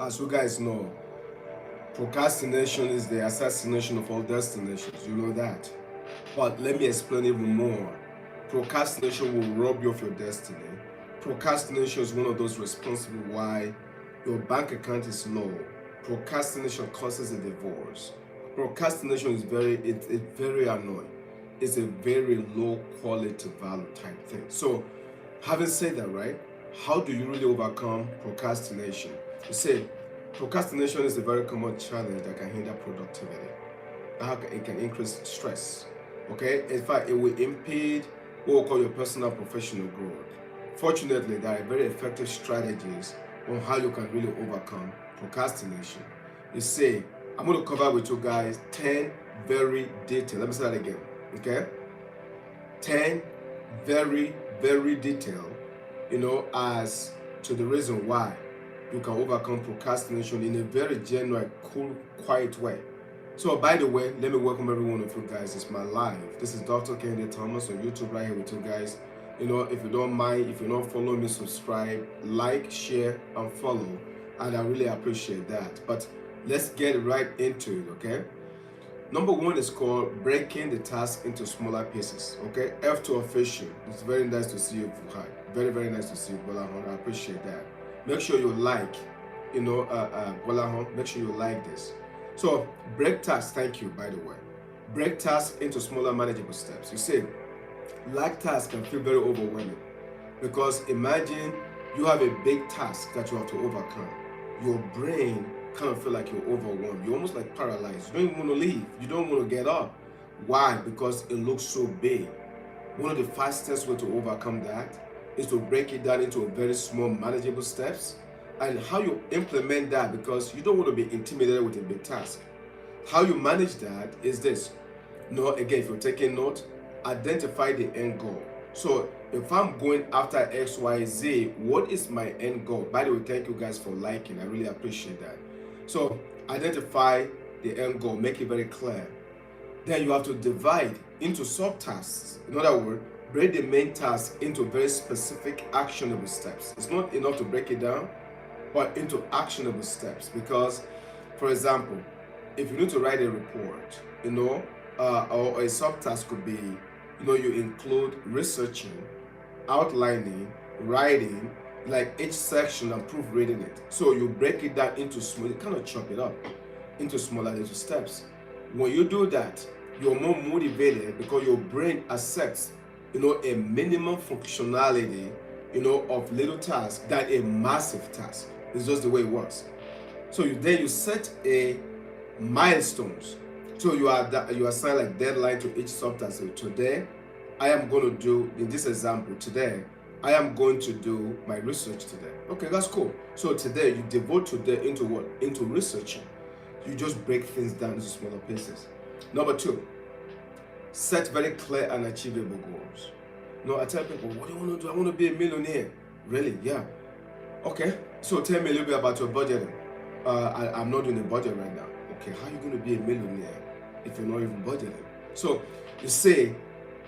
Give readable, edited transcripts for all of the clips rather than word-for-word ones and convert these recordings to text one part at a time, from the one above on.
As you guys know, procrastination is the assassination of all destinations. You know that. But let me explain even more. Procrastination will rob you of your destiny. Procrastination is one of those responsible why your bank account is low. Procrastination causes a divorce. Procrastination is it's very annoying. It's a very low quality value type thing. So, having said that, right? How do you really overcome procrastination? You say procrastination is a very common challenge that can hinder productivity. It can increase stress. Okay, in fact, it will impede what we call your personal professional growth. Fortunately, there are very effective strategies on how you can really overcome procrastination. You say, I'm going to cover with you guys 10 very detailed. Let me say that again. Okay, 10 very detailed, as to the reason why you can overcome procrastination in a very genuine, cool, quiet way. So, by the way, let me welcome every one of you guys. It's my live. This is Dr. Kehinde Thomas on YouTube right here with you guys. If you don't mind, if you don't follow me, subscribe, like, share, and follow. And I really appreciate that. But let's get right into it, okay? Number one is called breaking the task into smaller pieces, okay? F2 official. It's very nice to see you, Fuhad. Very nice to see you, Bolahon. I appreciate that. Make sure you like, Bolahon. Make sure you like this. So, break tasks, thank you, by the way. Break tasks into smaller manageable steps. You see, large tasks can feel very overwhelming because imagine you have a big task that you have to overcome. Your brain kind of feel like you're overwhelmed. You're almost like paralyzed. You don't even want to leave. You don't want to get up. Why? Because it looks so big. One of the fastest way to overcome that is to break it down into very small manageable steps. And how you implement that, because you don't want to be intimidated with a big task. How you manage that is this. Again, if you're taking note, identify the end goal. So if I'm going after X, Y, Z, what is my end goal? By the way, thank you guys for liking. I really appreciate that. So identify the end goal, make it very clear. Then you have to divide into subtasks. In other words, break the main task into very specific actionable steps. It's not enough to break it down, but into actionable steps. Because, for example, if you need to write a report, or a subtask could be, you include researching, outlining, writing, like each section and proofreading it. So you break it down into small, you kind of chop it up into smaller little steps. When you do that, you're more motivated because your brain accepts, a minimum functionality, of little tasks than a massive task. It's just the way it works. So you set a milestones. So you assign like deadline to each subtask. So today, I am going to do, in this example, today, I am going to do my research today. Okay, that's cool. So today, you devote today into what? Into researching. You just break things down into smaller pieces. Number two, set very clear and achievable goals. I tell people, what do you want to do? I want to be a millionaire. Really? Yeah. Okay, so tell me a little bit about your budgeting. I'm not doing a budget right now. Okay, how are you going to be a millionaire if you're not even budgeting? So you say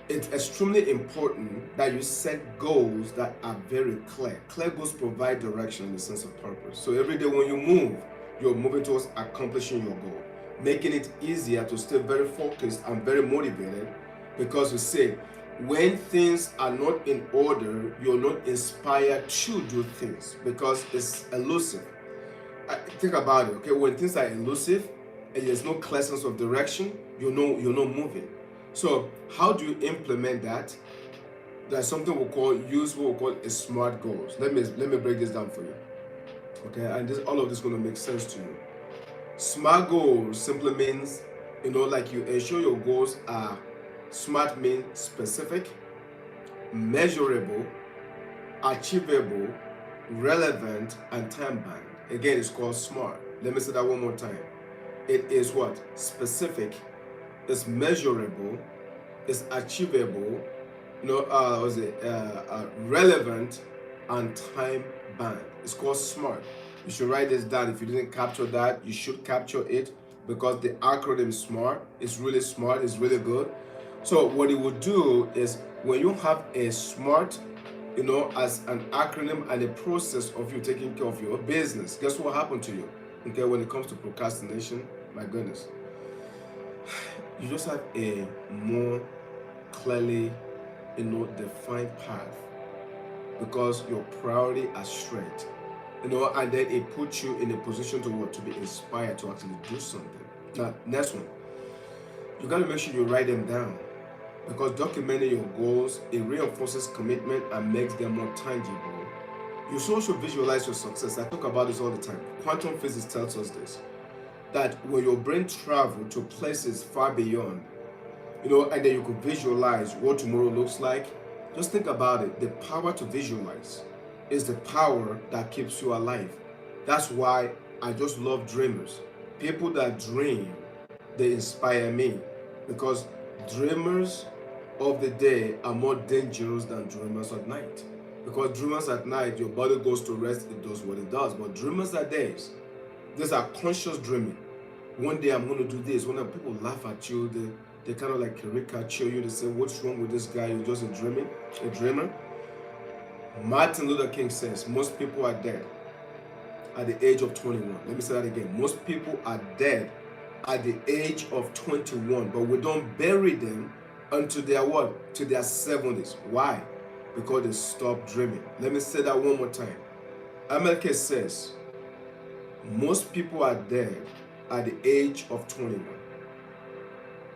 it's extremely important that you set goals that are very clear. Clear goals provide direction and a sense of purpose. So every day when you move, you're moving towards accomplishing your goal, making it easier to stay very focused and very motivated, because you say when things are not in order, you're not inspired to do things because it's elusive. Think about it, okay? When things are elusive and there's no clear sense of direction, you're not moving. So how do you implement that? There's something what we call a SMART goals. Let me break this down for you. Okay, and all of this is going to make sense to you. SMART goals simply means, like you ensure your goals are SMART means specific, measurable, achievable, relevant, and time-bound. Again, it's called SMART. Let me say that one more time. It is what? Specific, it's measurable, it's achievable, relevant, and time-bound. It's called SMART. You should write this down. If you didn't capture that, you should capture it, because the acronym SMART is really smart, it's really good. So what it will do is when you have a SMART as an acronym and a process of you taking care of your business. Guess what happened to you? Okay, when it comes to procrastination, my goodness, you just have a more clearly, defined path because your priority are straight, and then it puts you in a position to be inspired to actually do something. Now, next one, you got to make sure you write them down because documenting your goals, it reinforces commitment and makes them more tangible. You should also visualize your success. I talk about this all the time. Quantum physics tells us this, that when your brain travels to places far beyond, and then you could visualize what tomorrow looks like. Just think about it. The power to visualize is the power that keeps you alive. That's why I just love dreamers. People that dream, they inspire me because dreamers of the day are more dangerous than dreamers at night. Because dreamers at night, your body goes to rest, it does what it does. But dreamers at days, these are conscious dreaming. One day I'm going to do this. When people laugh at you, they kind of like caricature you. They say, what's wrong with this guy? You're just a dreamer. Martin Luther King says, most people are dead at the age of 21. Let me say that again. Most people are dead at the age of 21, but we don't bury them until they are what? To their 70s. Why? Because they stopped dreaming. Let me say that one more time. MLK says, most people are dead at the age of 21.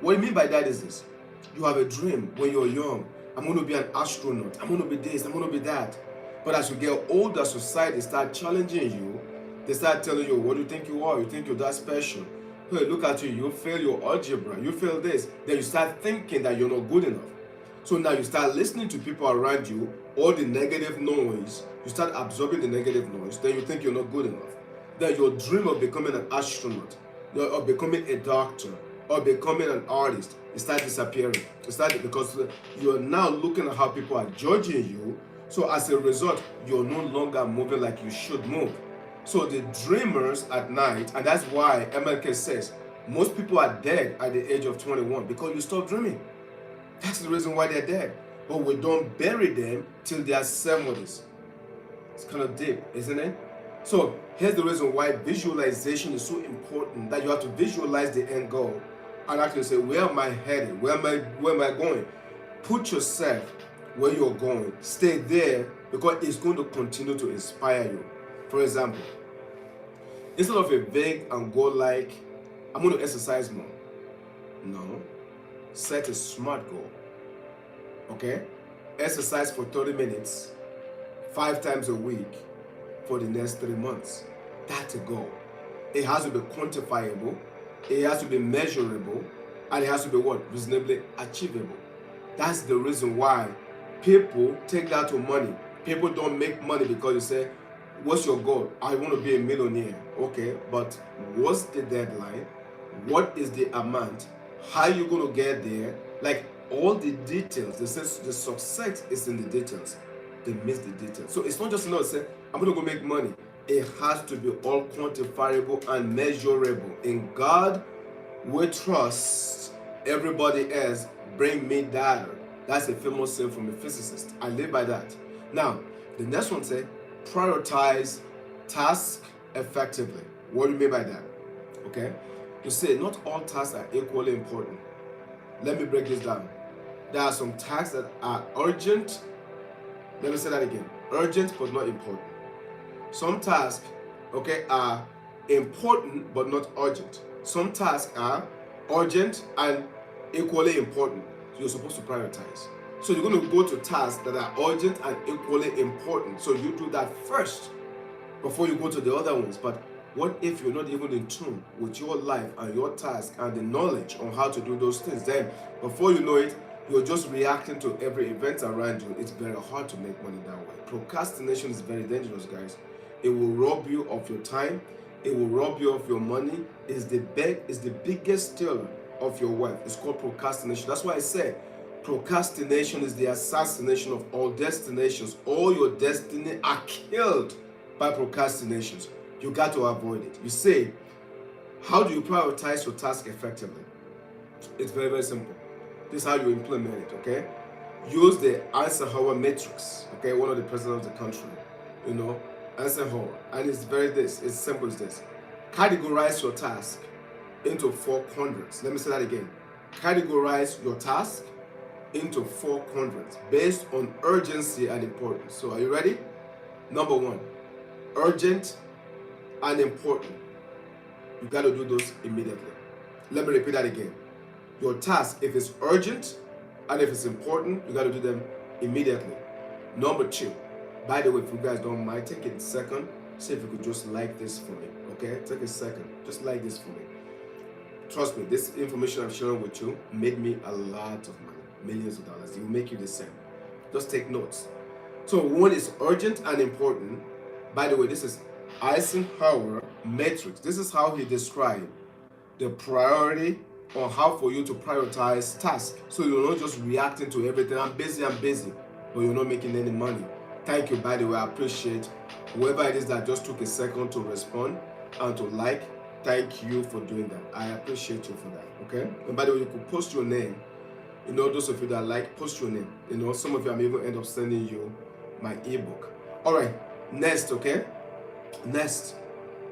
What I mean by that is this. You have a dream when you're young. I'm going to be an astronaut. I'm going to be this. I'm going to be that. But as you get older, society start challenging you. They start telling you, what do you think you are? You think you're that special? Hey, look at you. You fail your algebra. You fail this. Then you start thinking that you're not good enough. So now you start listening to people around you, all the negative noise. You start absorbing the negative noise. Then you think you're not good enough. Then your dream of becoming an astronaut, or becoming a doctor, or becoming an artist, it starts disappearing. It started because you're now looking at how people are judging you. So as a result, you're no longer moving like you should move. So the dreamers at night, and that's why MLK says, most people are dead at the age of 21 because you stop dreaming. That's the reason why they're dead. But we don't bury them till they are 70s. It's kind of deep, isn't it? So here's the reason why visualization is so important, that you have to visualize the end goal and actually say, where am I headed? Where am I going? Put yourself where you're going. Stay there because it's going to continue to inspire you. For example, instead of a vague and goal like, I'm going to exercise more. No. Set a smart goal. Okay? Exercise for 30 minutes, 5 times a week for the next 3 months. That's a goal. It has to be quantifiable, it has to be measurable, and it has to be what? Reasonably achievable. That's the reason why people take that to money. People don't make money because you say, what's your goal? I want to be a millionaire. Okay, but what's the deadline? What is the amount? How are you going to get there? Like all the details. They say the success is in the details. They miss the details. So it's not just enough to say, I'm going to go make money. It has to be all quantifiable and measurable. In God, we trust. Everybody else bring me data. That's a famous saying from a physicist. I live by that. Now, the next one says, prioritize tasks effectively. What do you mean by that? Okay? You say not all tasks are equally important. Let me break this down. There are some tasks that are urgent. Let me say that again. Urgent but not important. Some tasks, okay, are important but not urgent. Some tasks are urgent and equally important. So you're supposed to prioritize. So you're going to go to tasks that are urgent and equally important. So you do that first before you go to the other ones. But what if you're not even in tune with your life and your task and the knowledge on how to do those things? Then before you know it, you're just reacting to every event around you. It's very hard to make money that way. Procrastination is very dangerous, guys. It will rob you of your time. It will rob you of your money. It's the biggest stealer of your wealth. It's called procrastination. That's why I said procrastination is the assassination of all destinations. All your destiny are killed by procrastinations. You got to avoid it. You say, how do you prioritize your task effectively? It's very, very simple. This is how you implement it, okay? use the Eisenhower matrix, okay, one of the presidents of the country, Eisenhower, and it's simple as this. Categorize your task into 4 quadrants. Let me say that again. Categorize your task into 4 quadrants based on urgency and importance. So are you ready? Number 1, urgent and important. You got to do those immediately. Let me repeat that again. Your task, if it's urgent and if it's important, you got to do them immediately. Number 2, by the way, if you guys don't mind, take a second, see if you could just like this for me, okay? Take a second, just like this for me. Trust me, this information I'm sharing with you made me a lot of money, millions of dollars. It will make you the same. Just take notes. So 1 is urgent and important. By the way, this is Eisenhower matrix. This is how he described the priority on how for you to prioritize tasks. So you're not just reacting to everything. I'm busy, but you're not making any money. Thank you, by the way. I appreciate whoever it is that just took a second to respond and to like. Thank you for doing that. I appreciate you for that, okay? And by the way, you could post your name. Those of you that like, post your name. Some of you, I'm even end up sending you my ebook. All right, next, okay? Next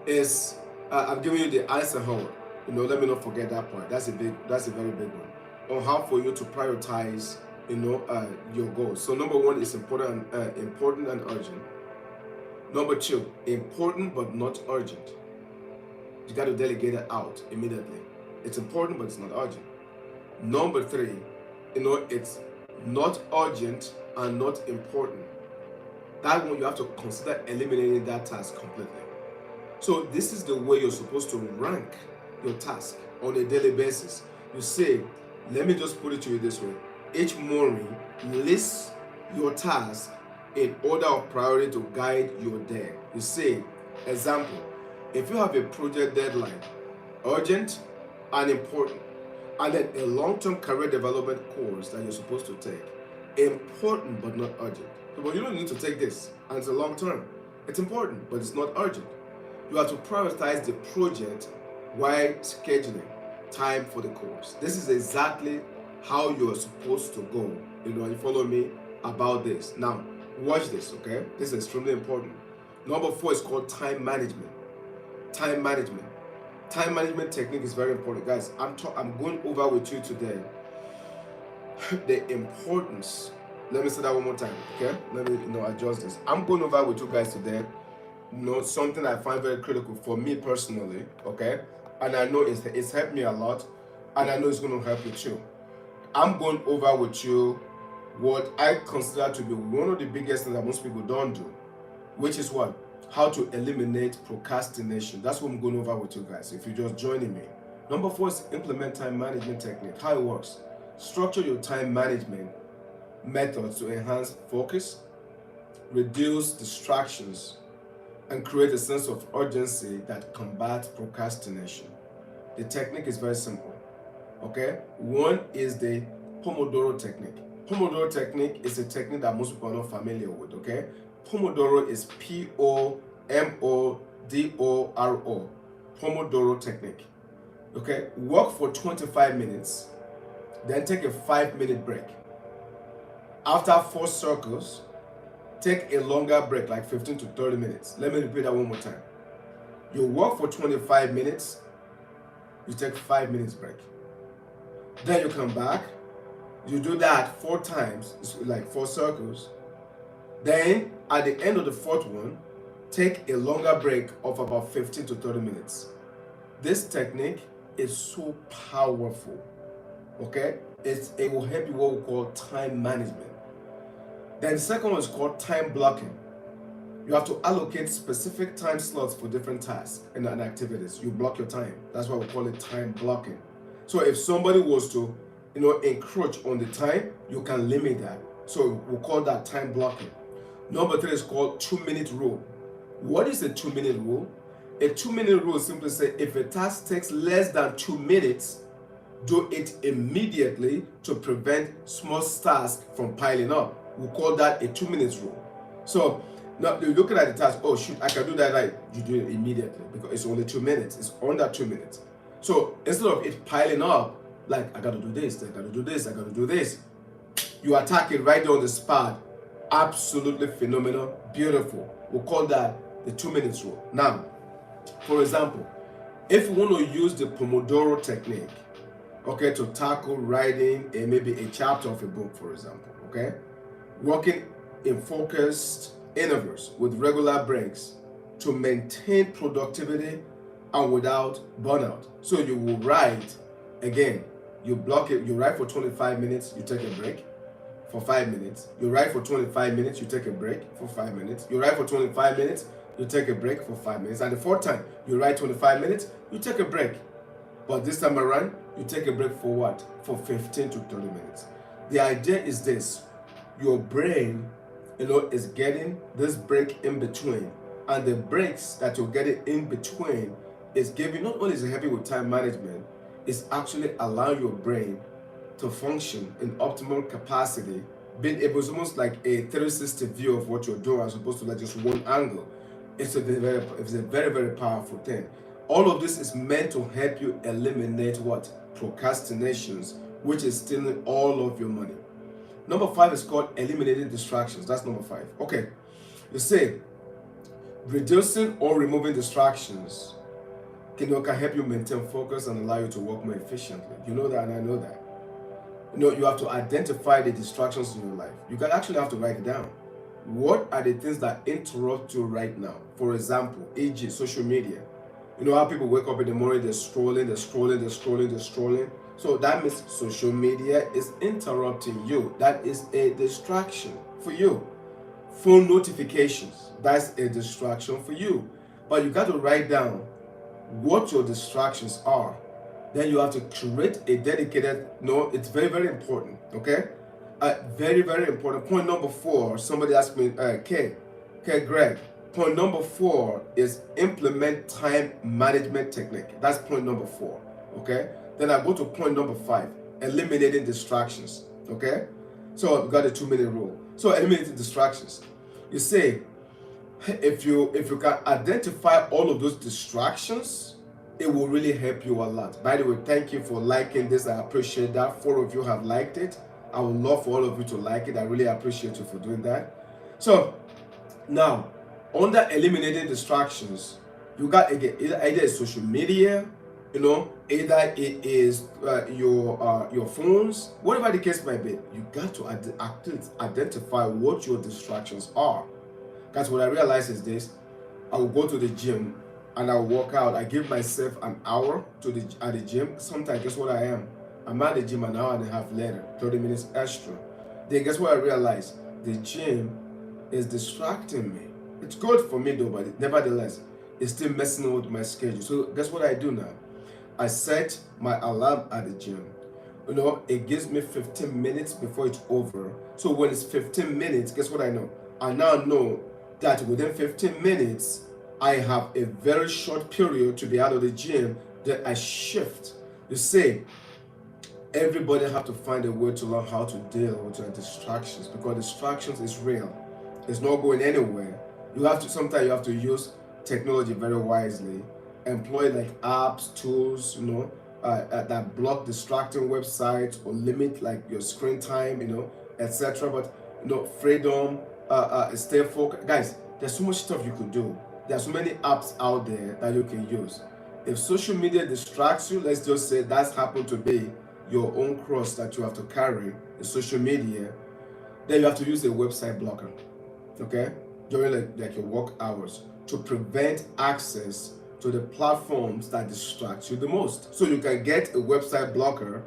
is, I'm giving you the Eisenhower. Let me not forget that part. That's a very big one. On how for you to prioritize, your goals. So number 1 is important and urgent. Number 2, important but not urgent. You got to delegate it out immediately. It's important, but it's not urgent. Number 3, it's not urgent and not important. That one, you have to consider eliminating that task completely. So this is the way you're supposed to rank your task on a daily basis. You say, let me just put it to you this way. Each morning, list your task in order of priority to guide your day. You say, example, if you have a project deadline, urgent and important, and then a long-term career development course that you're supposed to take, important but not urgent. But you don't need to take this, and it's a long-term. It's important, but it's not urgent. You have to prioritize the project while scheduling time for the course. This is exactly how you are supposed to go. You follow me about this. Now, watch this, okay? This is extremely important. Number 4 is called time management. Time management. Time management technique is very important, guys. I'm going over with you today the importance. Let me say that one more time, okay? Let me adjust this. I'm going over with you guys today. Something I find very critical for me personally, okay? And I know it's helped me a lot, and I know it's going to help you too. I'm going over with you what I consider to be one of the biggest things that most people don't do, which is what? How to eliminate procrastination. That's what I'm going over with you guys, if you're just joining me. Number 4 is implement time management technique. How it works. Structure your time management methods to enhance focus, reduce distractions, and create a sense of urgency that combats procrastination. The technique is very simple, okay? 1 is the Pomodoro technique. Pomodoro technique is a technique that most people are not familiar with, okay? Pomodoro is Pomodoro, Pomodoro technique, okay? Work for 25 minutes, then take a 5-minute break. After 4 circles, take a longer break, like 15 to 30 minutes. Let me repeat that one more time. You work for 25 minutes, you take 5 minutes break. Then you come back, you do that 4 times, like 4 circles. Then at the end of the 4th one, take a longer break of about 15 to 30 minutes. This technique is so powerful, okay? It will help you what we call time management. Then the second one is called time blocking. You have to allocate specific time slots for different tasks and activities. You block your time. That's why we call it time blocking. So if somebody was to, encroach on the time, you can limit that. So we'll call that time blocking. Number 3 is called 2-minute rule. What is a 2-minute rule? A 2-minute rule simply says if a task takes less than 2 minutes, do it immediately to prevent small tasks from piling up. We call that a 2-minute rule. So now you're looking at the task, oh shoot, I can do that right. You do it immediately because it's only 2 minutes. It's under 2 minutes. So instead of it piling up, like I gotta do this, I gotta do this, I gotta do this, You attack it right there on the spot. Absolutely phenomenal, beautiful. We'll call that the 2 minutes rule. Now, for example, if you want to use the Pomodoro technique, okay, to tackle writing maybe a chapter of a book, for example, okay, working in focused intervals with regular breaks to maintain productivity and without burnout. So you will write, again, you block it, you write for 25 minutes, you take a break for 5 minutes. You write for 25 minutes, you take a break for 5 minutes. You write for 25 minutes, you take a break for 5 minutes. And the fourth time, you write 25 minutes, you take a break. But this time around, you take a break for what? For 15 to 30 minutes. The idea is this: your brain, is getting this break in between. And the breaks that you're getting in between is giving, not only is it helping with time management, it's actually allowing your brain to function in optimal capacity, being able, it's almost like a 360 view of what you're doing as opposed to like just one angle. It's a very, very powerful thing. All of this is meant to help you eliminate what? Procrastinations, which is stealing all of your money. Number 5 is called eliminating distractions. That's number 5. Okay, you say reducing or removing distractions can help you maintain focus and allow you to work more efficiently. You know that, and I know that. You have to identify the distractions in your life. You can actually have to write it down. What are the things that interrupt you right now? For example, e.g., social media. You know how people wake up in the morning, they're scrolling. So that means social media is interrupting you. That is a distraction for you. Phone notifications, that's a distraction for you. But you got to write down what your distractions are. Then you have to create a dedicated, it's very, very important, okay? Very, very important. Point number 4, somebody asked me, Greg, point number 4 is implement time management technique. That's point number 4, okay? Then I go to point number 5, eliminating distractions, okay? So we got a 2-minute rule. So eliminating distractions. You say, if you can identify all of those distractions, it will really help you a lot. By the way, thank you for liking this. I appreciate that. 4 of you have liked it. I would love for all of you to like it. I really appreciate you for doing that. So now, under eliminating distractions, you got again either it's social media, either it is your phones, whatever the case might be. You got to identify what your distractions are. Because what I realize is this: I will go to the gym and I'll work out. I give myself an hour at the gym. Sometimes, guess what I am? I'm at the gym an hour and a half later, 30 minutes extra. Then guess what I realize? The gym is distracting me. It's good for me though, but nevertheless, it's still messing with my schedule. So guess what I do now? I set my alarm at the gym. It gives me 15 minutes before it's over. So when it's 15 minutes, guess what I know? I now know that within 15 minutes, I have a very short period to be out of the gym. Then I shift. You see, everybody have to find a way to learn how to deal with their distractions, because distractions is real. It's not going anywhere. Sometimes you have to use technology very wisely. Employ like apps, tools, that block distracting websites or limit like your screen time, etc. But freedom, stay focused. Guys, there's so much stuff you could do. There's so many apps out there that you can use. If social media distracts you, let's just say that's happened to be your own cross that you have to carry, the social media, then you have to use a website blocker, okay, during like your work hours to prevent access to the platforms that distract you the most. So you can get a website blocker,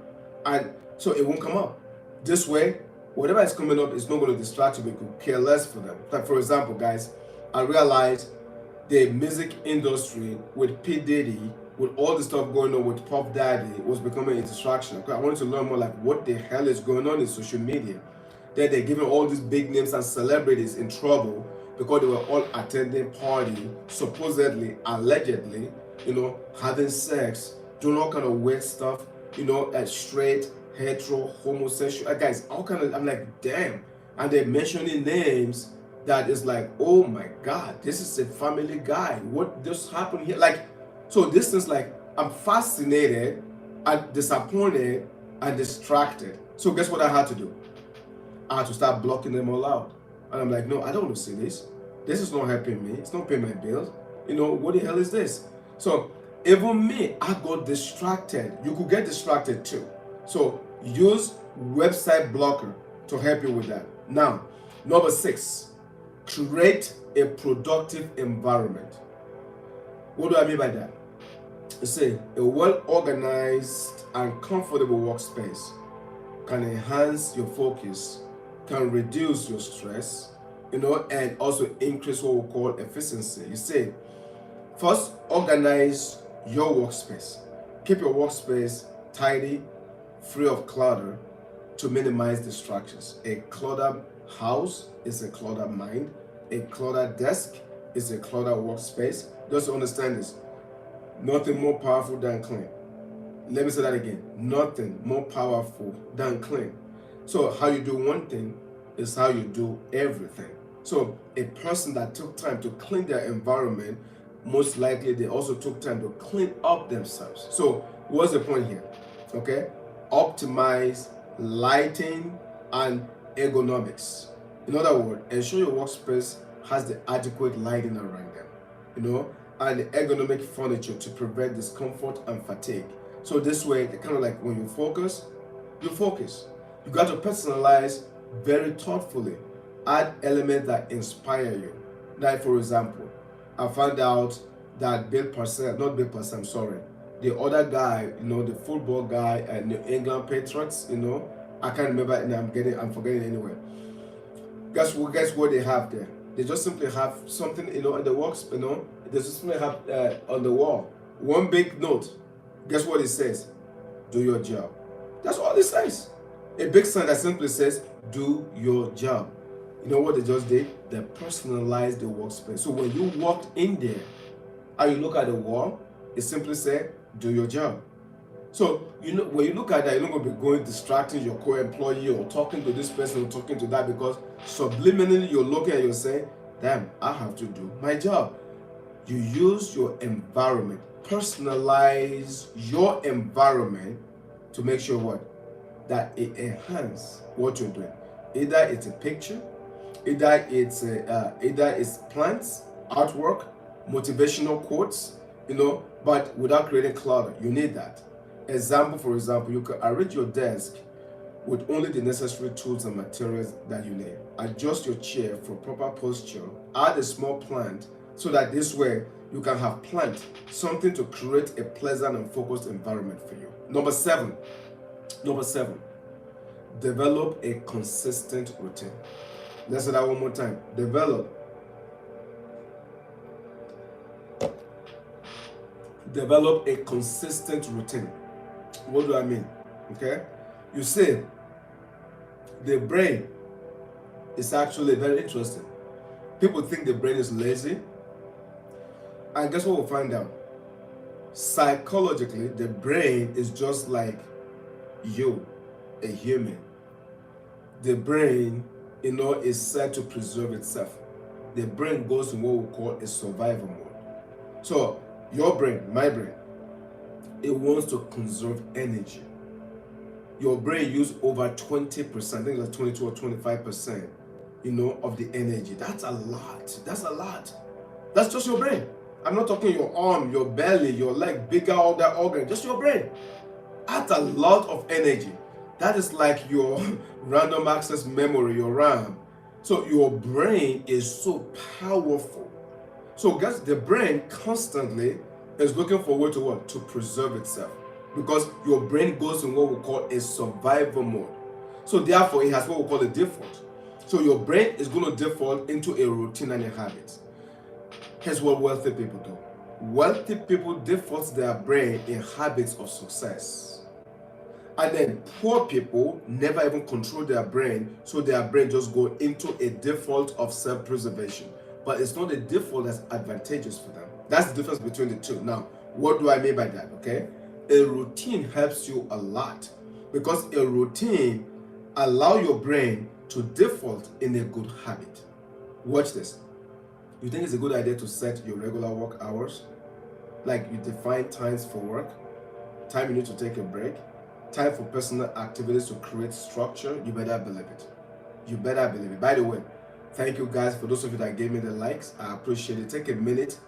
and so it won't come up. This way, whatever is coming up is not going to distract you, but you could care less for them. Like for example, guys, I realized the music industry with P. Diddy, with all the stuff going on with Puff Daddy, was becoming a distraction. I wanted to learn more like what the hell is going on in social media. Then they're giving all these big names and celebrities in trouble because they were all attending party, supposedly, allegedly, having sex, doing all kind of weird stuff, straight, hetero, homosexual, guys, all kind of, I'm like, damn. And they're mentioning names that is like, oh my God, this is a Family Guy. What just happened here? Like, so this is like, I'm fascinated and disappointed and distracted. So guess what I had to do? I had to start blocking them all out. And I'm like, no, I don't want to see this. This is not helping me. It's not paying my bills. What the hell is this? So even me, I got distracted. You could get distracted too. So use website blocker to help you with that. Now, number 6, create a productive environment. What do I mean by that? You see, a well-organized and comfortable workspace can enhance your focus, can reduce your stress, and also increase what we call efficiency. You see, first, organize your workspace. Keep your workspace tidy, free of clutter to minimize distractions. A cluttered house is a cluttered mind. A cluttered desk is a cluttered workspace. Just understand this. Nothing more powerful than clean. Let me say that again. Nothing more powerful than clean. So how you do one thing is how you do everything. So a person that took time to clean their environment, most likely they also took time to clean up themselves. So what's the point here? Okay? Optimize lighting and ergonomics. In other words, ensure your workspace has the adequate lighting around them, and the ergonomic furniture to prevent discomfort and fatigue. So this way, kind of like when you focus. You got to personalize very thoughtfully. Add elements that inspire you. Like for example, I found out that the other guy, the football guy at New England Patriots, I can't remember, and I'm forgetting anyway. Guess what they have there? They just simply have something, in the works, they just simply have on the wall one big note. Guess what it says? Do your job. That's all it says. A big sign that simply says, do your job. You know what they just did? They personalized the workspace. So when you walked in there and you look at the wall, it simply said, do your job. So, when you look at that, you're not going to be going distracting your co-employee or talking to this person or talking to that, because subliminally you're looking and you're saying, damn, I have to do my job. You use your environment. Personalize your environment to make sure what? That it enhances what you're doing. Either it's a picture, either it's plants, artwork, motivational quotes, but without creating clutter. You need that. For example, you can arrange your desk with only the necessary tools and materials that you need. Adjust your chair for proper posture. Add a small plant so that this way you can have plant, something to create a pleasant and focused environment for you. Number seven, develop a consistent routine. Let's say that one more time. Develop a consistent routine. What do I mean? Okay? You see, the brain is actually very interesting. People think the brain is lazy. And guess what we'll find out? Psychologically, the brain is just like you, a human. The brain, is set to preserve itself. The brain goes in what we call a survival mode. So, your brain, my brain, it wants to conserve energy. Your brain uses over 20%, I think it's 22 or 25%, of the energy. That's a lot. That's just your brain. I'm not talking your arm, your belly, your leg, bigger, all that organ, just your brain. That's a lot of energy. That is like your random access memory, your RAM. So your brain is so powerful. So guess the brain constantly is looking for a way to what? To preserve itself. Because your brain goes in what we call a survival mode. So therefore it has what we call a default. So your brain is going to default into a routine and a habit. Here's what wealthy people do. Wealthy people default their brain in habits of success. And then poor people never even control their brain, so their brain just go into a default of self-preservation. But it's not a default that's advantageous for them. That's the difference between the two. Now, what do I mean by that, okay? A routine helps you a lot, because a routine allows your brain to default in a good habit. Watch this. You think it's a good idea to set your regular work hours? Like you define times for work, time you need to take a break, time for personal activities to create structure. You better believe it. You better believe it. By the way, thank you guys for those of you that gave me the likes. I appreciate it. Take a minute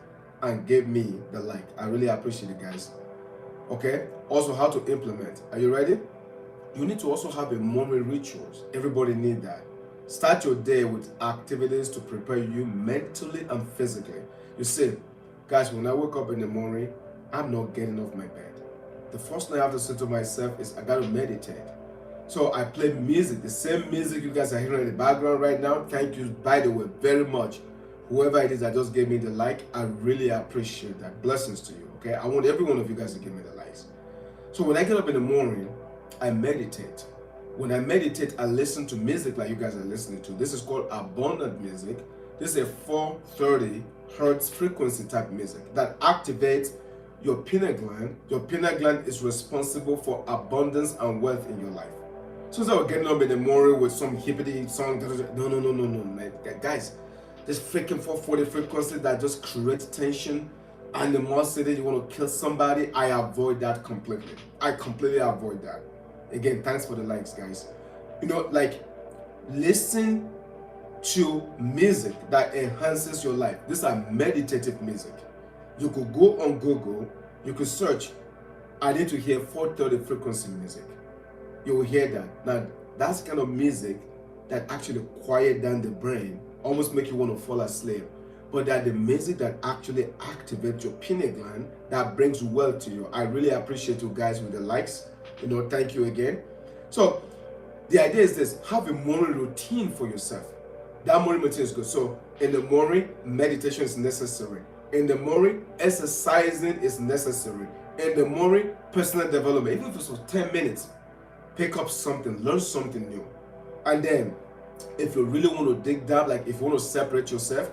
and give me the like. I really appreciate it, guys. Okay? Also, how to implement. Are you ready? You need to also have a morning rituals. Everybody need that. Start your day with activities to prepare you mentally and physically. You see, guys, when I wake up in the morning, I'm not getting off my bed. The first thing I have to say to myself is I gotta meditate. So I play music, the same music you guys are hearing in the background right now. Thank you, by the way, very much. Whoever it is that just gave me the like, I really appreciate that. Blessings to you, okay? I want every one of you guys to give me the likes. So when I get up in the morning, I meditate. When I meditate, I listen to music like you guys are listening to. This is called abundant music. This is a 430 hertz frequency type music that activates your pineal gland. Your pineal gland is responsible for abundance and wealth in your life. So instead of getting up in the morning with some hippity song, no, man. Guys, this freaking 440 frequency that just creates tension, animosity, you want to kill somebody, I avoid that completely. I completely avoid that. Again, thanks for the likes, guys. Like, listen to music that enhances your life. These are meditative music. You could go on Google, you could search, I need to hear 430 frequency music. You will hear that. Now, that's kind of music that actually quiet down the brain, almost make you want to fall asleep. But that the music that actually activates your pineal gland, that brings wealth to you. I really appreciate you guys with the likes. Thank you again. So, the idea is this: have a morning routine for yourself. That morning routine is good. So, in the morning, meditation is necessary. In the morning, exercising is necessary. In the morning, personal development, even if it's for 10 minutes, pick up something, learn something new. And then, if you really want to dig down, like if you want to separate yourself,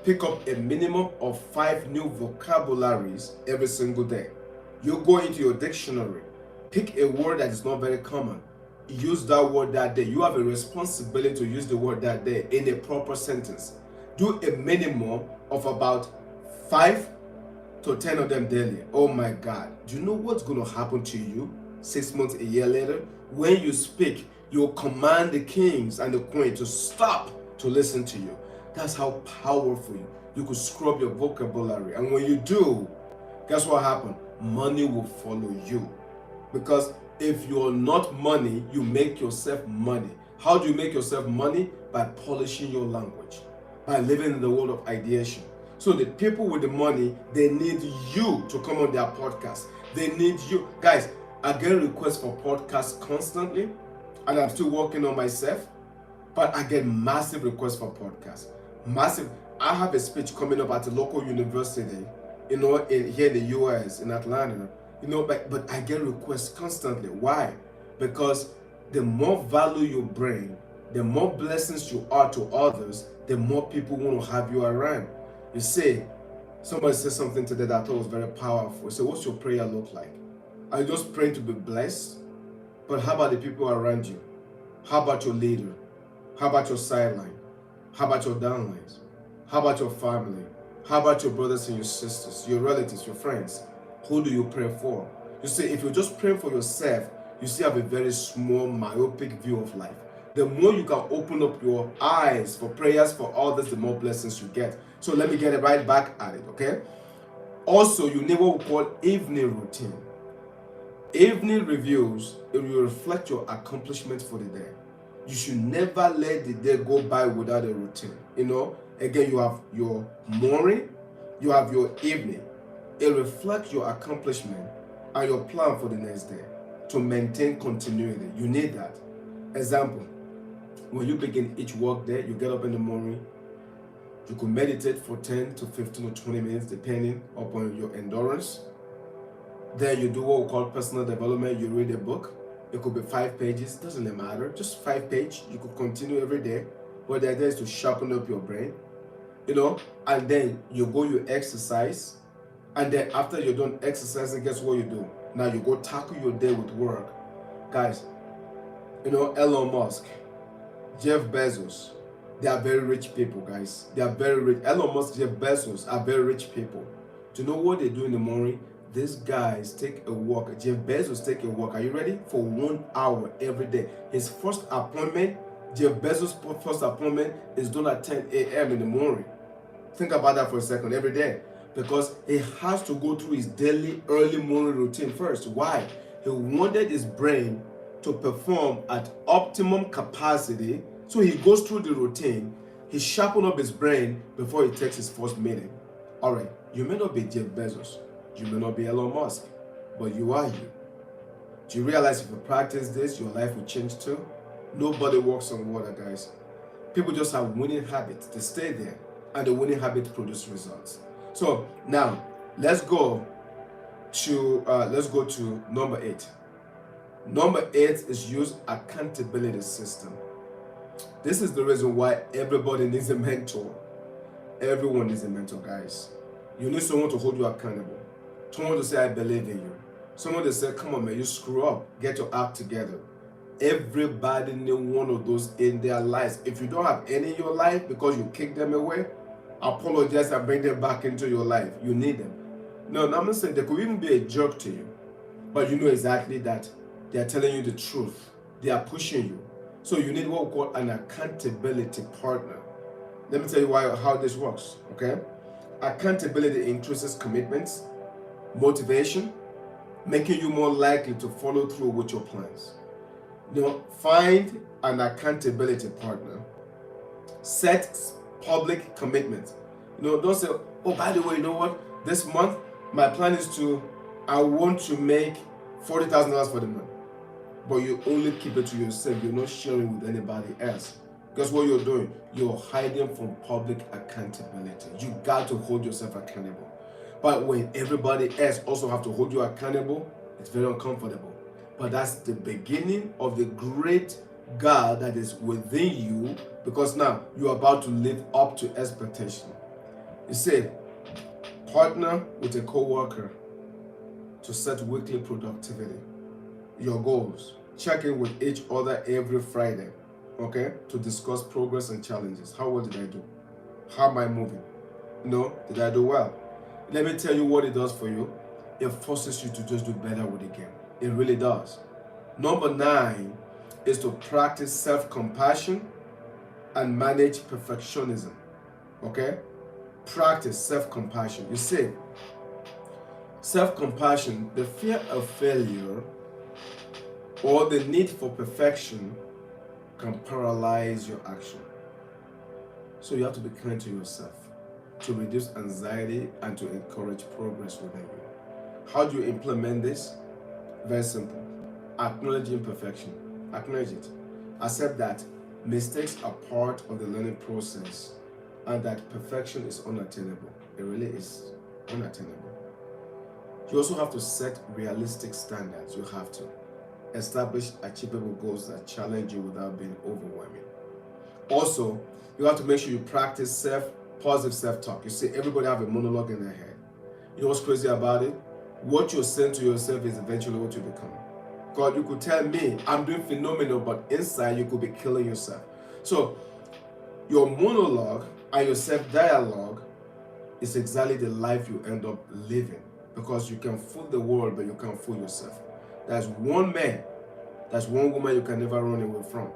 pick up a minimum of 5 new vocabularies every single day. You go into your dictionary, pick a word that is not very common, use that word that day. You have a responsibility to use the word that day in a proper sentence. Do a minimum of about 5 to 10 of them daily. Oh my God. Do you know what's going to happen to you 6 months, a year later? When you speak, you'll command the kings and the queen to stop to listen to you. That's how powerful you could scrub your vocabulary. And when you do, guess what happened? Money will follow you. Because if you're not money, you make yourself money. How do you make yourself money? By polishing your language, by living in the world of ideation. So the people with the money, they need you to come on their podcast. They need you. Guys, I get requests for podcasts constantly, and I'm still working on myself, but I get massive requests for podcasts. Massive. I have a speech coming up at a local university, here in the US, in Atlanta, but I get requests constantly. Why? Because the more value you bring, the more blessings you are to others, the more people want to have you around. You see, somebody said something today that I thought was very powerful. So what's your prayer look like? Are you just praying to be blessed? But how about the people around you? How about your leader? How about your sideline? How about your downlines? How about your family? How about your brothers and your sisters, your relatives, your friends? Who do you pray for? You see, if you're just praying for yourself, you still have a very small, myopic view of life. The more you can open up your eyes for prayers for others, the more blessings you get. So let me get it right back at it, okay? Also, you need what we call evening routine. Evening reviews, it will reflect your accomplishments for the day. You should never let the day go by without a routine. Again, you have your morning, you have your evening. It reflects your accomplishment and your plan for the next day to maintain continuity. You need that. Example, when you begin each work day, you get up in the morning, you can meditate for 10 to 15 or 20 minutes, depending upon your endurance. Then you do what we call personal development. You read a book. It could be 5 pages, doesn't matter, just 5 pages. You could continue every day, but the idea is to sharpen up your brain, and then you go, you exercise, and then after you're done exercising, guess what you do? Now you go tackle your day with work. Guys, Elon Musk, Jeff Bezos, they are very rich people, guys. They are very rich. Elon Musk, Jeff Bezos are very rich people. Do you know what they do in the morning? These guys take a walk. Jeff Bezos take a walk. Are you ready? For 1 hour every day. His first appointment Jeff Bezos' first appointment is done at 10 a.m. in the morning. Think about that for a second every day. Because he has to go through his daily early morning routine first. Why? He wanted his brain to perform at optimum capacity. So he goes through the routine. He sharpens up his brain before he takes his first meeting. All right, you may not be Jeff Bezos. You may not be Elon Musk. But you are you. Do you realize if you practice this, your life will change too? Nobody walks on water, guys. People just have winning habits. They stay there. And the winning habits produce results. So now let's go to number 8. Number 8 is use accountability system. This is the reason why everybody needs a mentor. Everyone needs a mentor, guys. You need someone to hold you accountable. Someone to say, I believe in you. Someone to say, come on, man, you screw up. Get your act together. Everybody needs one of those in their lives. If you don't have any in your life because you kicked them away, apologize and bring them back into your life. You need them. No, I'm not saying they could even be a jerk to you, but you know exactly that they are telling you the truth. They are pushing you. So you need what we call an accountability partner. Let me tell you how this works, okay? Accountability increases commitments, motivation, making you more likely to follow through with your plans. Find an accountability partner. Set public commitment. Don't say, oh, by the way, you know what? This month, my plan is I want to make $40,000 for the month. But you only keep it to yourself. You're not sharing with anybody else. Guess what you're doing? You're hiding from public accountability. You got to hold yourself accountable. But when everybody else also have to hold you accountable, it's very uncomfortable. But that's the beginning of the great God that is within you, because now you're about to live up to expectation. You say, partner with a co-worker to set weekly productivity, your goals. Check in with each other every Friday, okay, to discuss progress and challenges. How well did I do? How am I moving? Did I do well? Let me tell you what it does for you. It forces you to just do better with the game. It really does. Number 9 is to practice self-compassion and manage perfectionism. Okay? Practice self-compassion. You see, self-compassion, the fear of failure or the need for perfection can paralyze your action. So you have to be kind to yourself to reduce anxiety and to encourage progress within you. How do you implement this? Very simple. Acknowledge imperfection. Acknowledge it. Accept that mistakes are part of the learning process and that perfection is unattainable. It really is unattainable. You also have to set realistic standards. You have to establish achievable goals that challenge you without being overwhelming. Also, you have to make sure you practice positive self-talk. You see, everybody have a monologue in their head. You know what's crazy about it? What you're saying to yourself is eventually what you become. God, you could tell me I'm doing phenomenal, but inside you could be killing yourself. So your monologue and your self-dialogue is exactly the life you end up living, because you can fool the world, but you can't fool yourself. There's one man, there's one woman you can never run away from.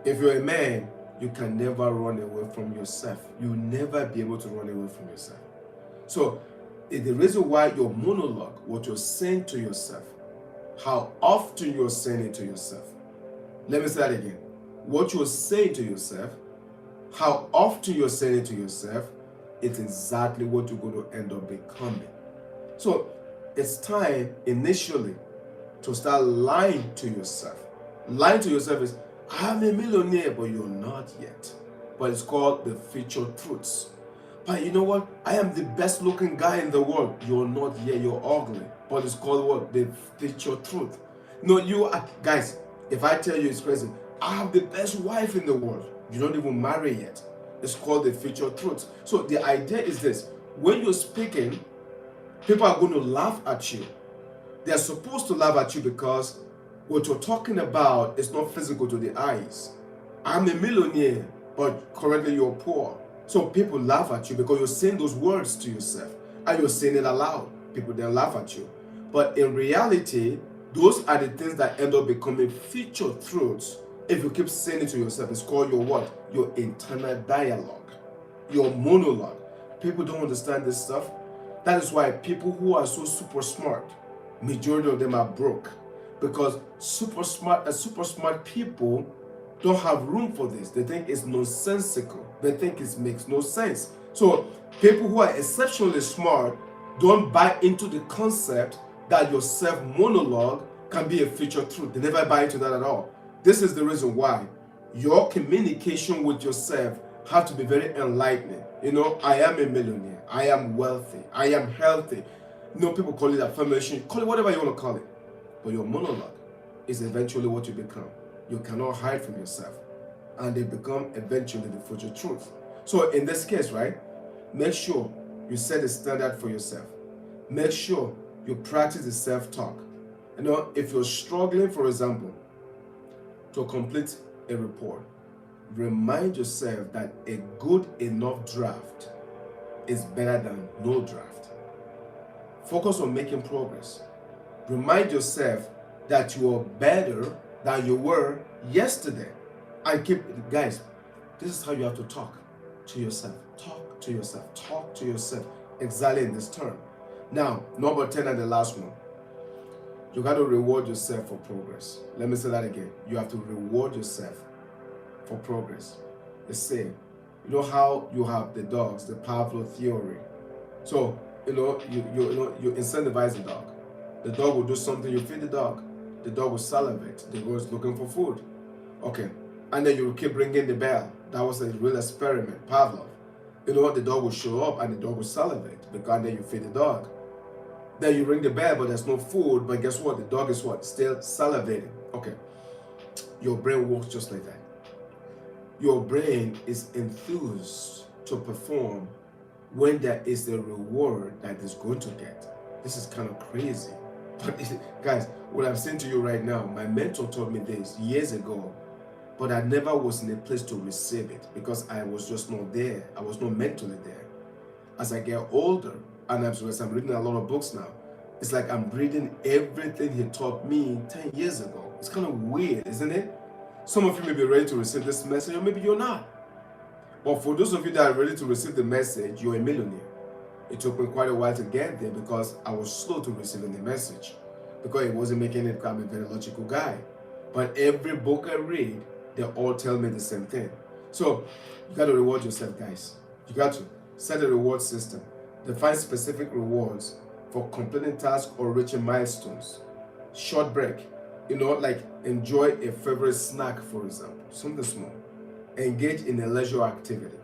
If you're a man, you can never run away from yourself. You'll never be able to run away from yourself. So the reason why your monologue, what you're saying to yourself, how often you're saying it to yourself. Let me say that again. What you're saying to yourself, how often you're saying it to yourself, it's exactly what you're going to end up becoming. So it's time initially to start lying to yourself. Lying to yourself is, I'm a millionaire, but you're not yet. But it's called the future truths. But you know what? I am the best looking guy in the world. You're not yet, you're ugly. But it's called what? The future truth. No, you are, guys, if I tell you it's crazy, I have the best wife in the world. You don't even marry yet. It's called the future truth. So the idea is this: when you're speaking, people are going to laugh at you. They're supposed to laugh at you because what you're talking about is not physical to the eyes. I'm a millionaire, but currently you're poor. So people laugh at you because you're saying those words to yourself and you're saying it aloud. People then laugh at you. But in reality, those are the things that end up becoming future truths If you keep saying it to yourself, it's called your what? Your internal dialogue, your monologue. People don't understand this stuff. That is why people who are so super smart, majority of them are broke. Because super smart people don't have room for this. They think it's nonsensical. They think it makes no sense. So people who are exceptionally smart don't buy into the concept that your self-monologue can be a future truth. They never buy into that at all. This is the reason why your communication with yourself have to be very enlightening. I am a millionaire. I am wealthy. I am healthy. People call it affirmation. Call it whatever you want to call it. But your monologue is eventually what you become. You cannot hide from yourself. And they become eventually the future truth. So in this case, right, make sure you set a standard for yourself. Make sure you practice the self-talk. If you're struggling, for example, to complete a report, remind yourself that a good enough draft is better than no draft. Focus on making progress. Remind yourself that you are better than you were yesterday. And guys, this is how you have to talk to yourself. Talk to yourself. Talk to yourself. Exactly in this term. Now, number 10 and the last one. You got to reward yourself for progress. Let me say that again. You have to reward yourself for progress. The same. How you have the dogs, the Pavlov theory. So, you incentivize the dog. The dog will do something, you feed the dog. The dog will salivate. The dog is looking for food. Okay. And then you keep ringing the bell. That was a real experiment, Pavlov. The dog will show up and the dog will salivate because then you feed the dog. Then you ring the bell, but there's no food. But guess what? The dog is what? Still salivating. Okay. Your brain works just like that. Your brain is enthused to perform when there is a reward that it's going to get. This is kind of crazy. But guys, what I'm saying to you right now, my mentor taught me this years ago, but I never was in a place to receive it because I was just not there. I was not mentally there. As I get older, and as I'm reading a lot of books now, it's like I'm reading everything he taught me 10 years ago. It's kind of weird, isn't it? Some of you may be ready to receive this message, or maybe you're not. But for those of you that are ready to receive the message, you're a millionaire. It took me quite a while to get there because I was slow to receiving the message. Because it wasn't making it become a very logical guy. But every book I read, they all tell me the same thing. So you got to reward yourself, guys. You got to set a reward system. Define specific rewards for completing tasks or reaching milestones. Short break. Like enjoy a favorite snack, for example. Something small. Engage in a leisure activity.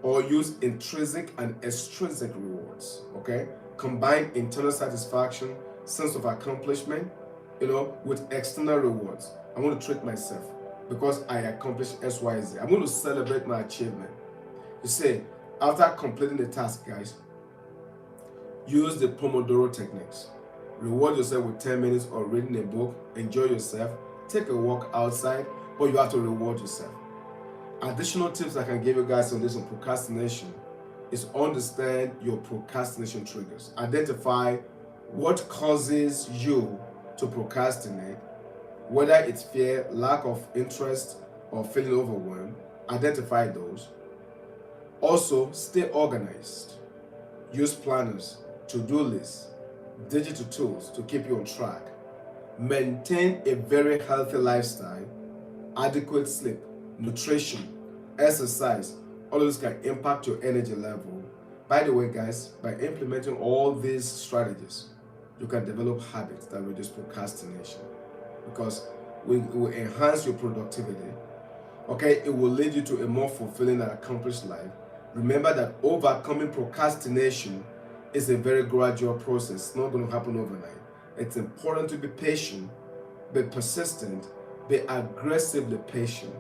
Or use intrinsic and extrinsic rewards. Okay? Combine internal satisfaction, sense of accomplishment, with external rewards. I want to treat myself because I accomplished X, Y, Z. I'm going to celebrate my achievement. You see, after completing the task, guys, use the Pomodoro techniques. Reward yourself with 10 minutes or reading a book. Enjoy yourself. Take a walk outside, but you have to reward yourself. Additional tips I can give you guys on this on procrastination is understand your procrastination triggers. Identify what causes you to procrastinate, whether it's fear, lack of interest, or feeling overwhelmed. Identify those. Also, stay organized. Use planners, to-do lists, digital tools to keep you on track. Maintain a very healthy lifestyle, adequate sleep, nutrition, exercise. All of this can impact your energy level. By the way, guys, by implementing all these strategies, you can develop habits that reduce procrastination because it will enhance your productivity. Okay, it will lead you to a more fulfilling and accomplished life. Remember that overcoming procrastination is a very gradual process. It's not going to happen overnight. It's important to be patient, be persistent, be aggressively patient.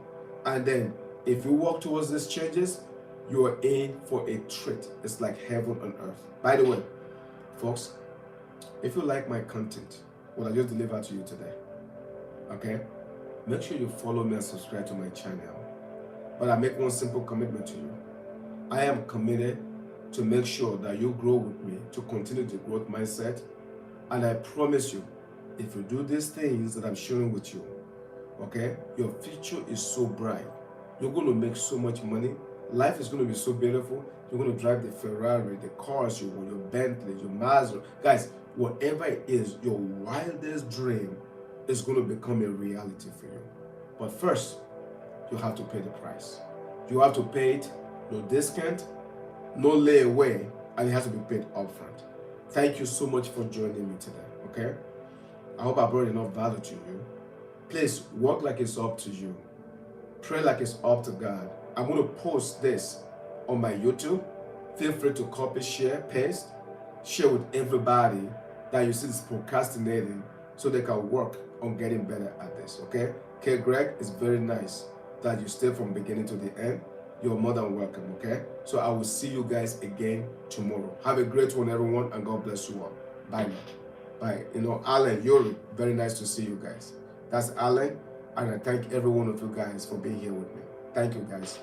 And then if you work towards these changes, you are in for a treat. It's like heaven on earth. By the way, folks, if you like my content, what I just delivered to you today, okay, make sure you follow me and subscribe to my channel. But I make one simple commitment to you. I am committed to make sure that you grow with me, to continue the growth mindset. And I promise you, if you do these things that I'm sharing with you, Okay? Your future is so bright. You're going to make so much money. Life is going to be so beautiful. You're going to drive the Ferrari, the cars you want, your Bentley, your Mazda. Guys, whatever it is, your wildest dream is going to become a reality for you. But first, you have to pay the price. You have to pay it, no discount, no layaway, and it has to be paid upfront. Thank you so much for joining me today. Okay? I hope I brought enough value to you. Please work like it's up to you. Pray like it's up to God. I'm going to post this on my YouTube. Feel free to copy, share, paste, share with everybody that you see is procrastinating so they can work on getting better at this. Okay? K. Greg, it's very nice that you stay from beginning to the end. You're more than welcome. Okay? So I will see you guys again tomorrow. Have a great one, everyone, and God bless you all. Bye now. Bye. Alan, Yuri, very nice to see you guys. That's Alan, and I thank every one of you guys for being here with me. Thank you, guys.